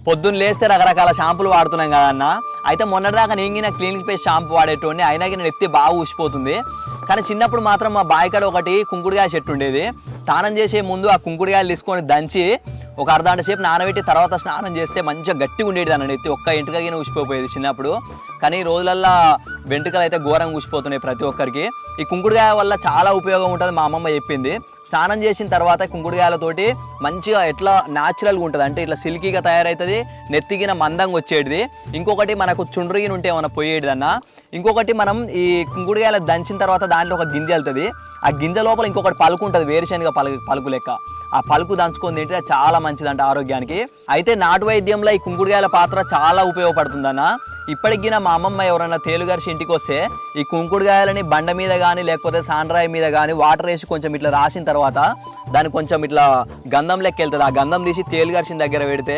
పొద్దున్న లేస్తే రకరకాల షాంపూలు వాడుతున్నాం కదన్న. అయితే మొన్నటిదాకా నేను క్లినిక్ పేస్ట్ షాంపూ వాడేటోడిని, అయినా నేను ఎత్తి బాగా ఊసిపోతుంది. కానీ చిన్నప్పుడు మాత్రం మా బాయికాడ ఒకటి కుంకుడుకాయ చెట్టు ఉండేది. స్నానం చేసే ముందు ఆ కుంకుడుకాయలు తీసుకొని దంచి ఒక అర్ధగంట సేపు నానబెట్టి తర్వాత స్నానం చేస్తే మంచిగా గట్టిగా ఉండేది అన్న ఎత్తి. ఒక్క ఎంటుకగిన ఊసిపోయేది చిన్నప్పుడు. కానీ ఈ రోజులల్లో వెంట్రుకలు అయితే ఘోరంగా ఊసిపోతున్నాయి ప్రతి ఒక్కరికి. ఈ కుంకుడుకాయ వల్ల చాలా ఉపయోగం ఉంటుంది, మా అమ్మమ్మ చెప్పింది. స్నానం చేసిన తర్వాత కుంకుడుకాయలతోటి మంచిగా ఎట్లా న్యాచురల్గా ఉంటుంది అంటే ఇట్లా సిల్కీగా తయారవుతుంది, నెత్తిగిన మందంగా వచ్చేది. ఇంకొకటి మనకు చుండ్రిగిన ఉంటే ఏమన్నా పోయేది అన్న. ఇంకొకటి మనం ఈ కుంకుడుకాయలు దంచిన తర్వాత దాంట్లో ఒక గింజ వెళ్తుంది. ఆ గింజ లోపల ఇంకొకటి పలుకు ఉంటుంది, వేరుశనగ పలుకు లెక్క. ఆ పలుకు దంచుకొని తింటే చాలా మంచిదంట ఆరోగ్యానికి. అయితే నాటు వైద్యంలో ఈ కుంకుడుకాయల పాత్ర చాలా ఉపయోగపడుతుందన్న. ఇప్పటికి మా అమ్మమ్మ ఎవరైనా తేలుగరిసి ఇంటికి వస్తే ఈ కుంకుడుకాయలని బండ మీద కానీ లేకపోతే సాండ్రాయి మీద కానీ వాటర్ వేసి కొంచెం ఇట్లా రాసిన తర్వాత దాన్ని కొంచెం ఇట్లా గంధం లెక్క వెళ్తుంది. ఆ గంధం తీసి తేలుగరిసిన దగ్గర పెడితే